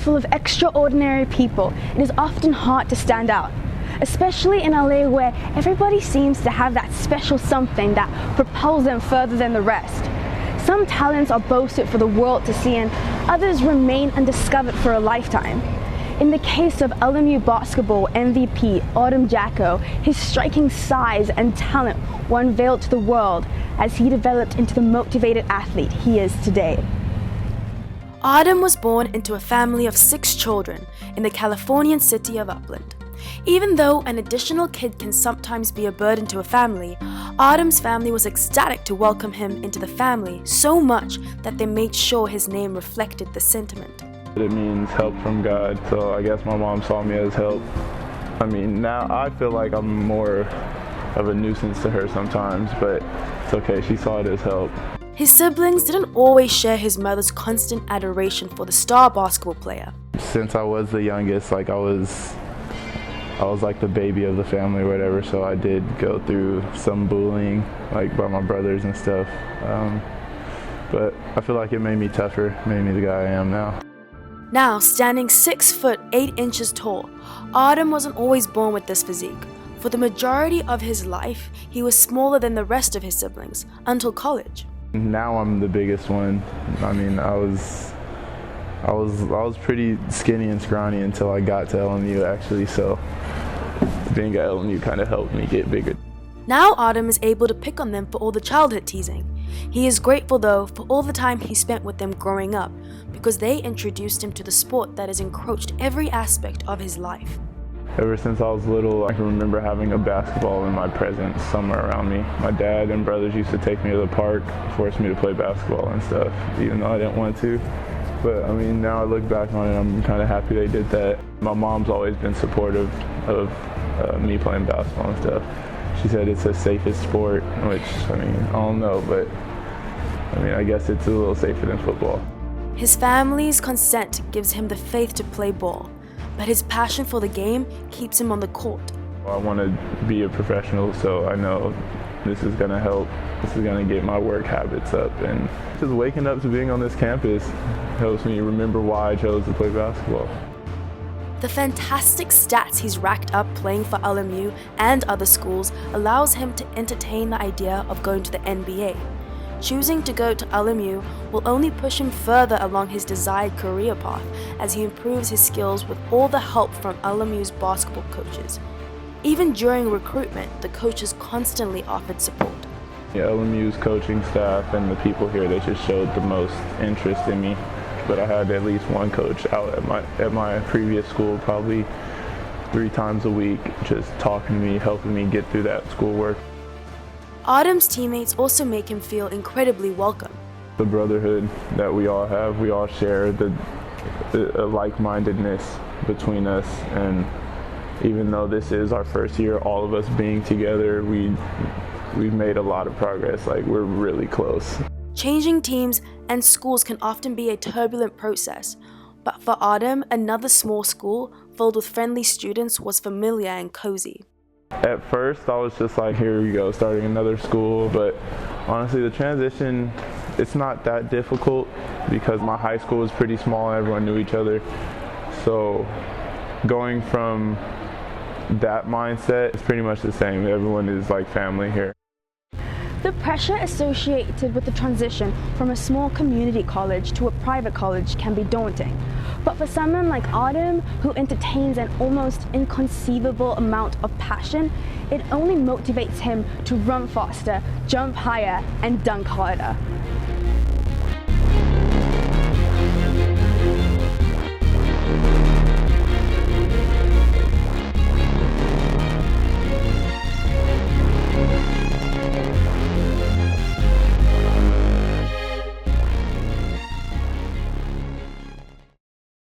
full of extraordinary people, it is often hard to stand out, especially in LA where everybody seems to have that special something that propels them further than the rest. Some talents are boasted for the world to see and others remain undiscovered for a lifetime. In the case of LMU basketball MVP Adom Jacko, his striking size and talent were unveiled to the world as he developed into the motivated athlete he is today. Adom was born into a family of 6 children in the Californian city of Upland. Even though an additional kid can sometimes be a burden to a family, Adom's family was ecstatic to welcome him into the family so much that they made sure his name reflected the sentiment. It means help from God, so I guess my mom saw me as help. I mean, now I feel like I'm more of a nuisance to her sometimes, but it's okay, she saw it as help. His siblings didn't always share his mother's constant adoration for the star basketball player. Since I was the youngest, like I was like the baby of the family or whatever, so I did go through some bullying, like by my brothers and stuff. But I feel like it made me tougher, made me the guy I am now. Now, standing 6 foot 8 inches tall, Adom wasn't always born with this physique. For the majority of his life, he was smaller than the rest of his siblings, until college. Now I'm the biggest one. I mean, I was pretty skinny and scrawny until I got to LMU actually, so being at LMU kind of helped me get bigger. Now Adom is able to pick on them for all the childhood teasing. He is grateful though for all the time he spent with them growing up, because they introduced him to the sport that has encroached every aspect of his life. Ever since I was little, I can remember having a basketball in my presence somewhere around me. My dad and brothers used to take me to the park, force me to play basketball and stuff, even though I didn't want to. But I mean, now I look back on it, I'm kind of happy they did that. My mom's always been supportive of me playing basketball and stuff. She said it's the safest sport, which, I mean, I don't know, but I mean, I guess it's a little safer than football. His family's consent gives him the faith to play ball, but his passion for the game keeps him on the court. I want to be a professional, so I know this is going to help. This is going to get my work habits up, and just waking up to being on this campus helps me remember why I chose to play basketball. The fantastic stats he's racked up playing for LMU and other schools allows him to entertain the idea of going to the NBA. Choosing to go to LMU will only push him further along his desired career path as he improves his skills with all the help from LMU's basketball coaches. Even during recruitment, the coaches constantly offered support. Yeah, LMU's coaching staff and the people here, they just showed the most interest in me. But I had at least one coach out at my previous school probably 3 times a week, just talking to me, helping me get through that schoolwork. Adom's teammates also make him feel incredibly welcome. The brotherhood that we all have, we all share the like-mindedness between us, and even though this is our first year, all of us being together, we've made a lot of progress. Like, we're really close. Changing teams and schools can often be a turbulent process, but for Adom, another small school filled with friendly students was familiar and cozy. At first, I was just like, here we go, starting another school, but honestly, the transition, it's not that difficult because my high school was pretty small and everyone knew each other. So going from that mindset, it's pretty much the same. Everyone is like family here. The pressure associated with the transition from a small community college to a private college can be daunting. But for someone like Adom, who entertains an almost inconceivable amount of passion, it only motivates him to run faster, jump higher, and dunk harder.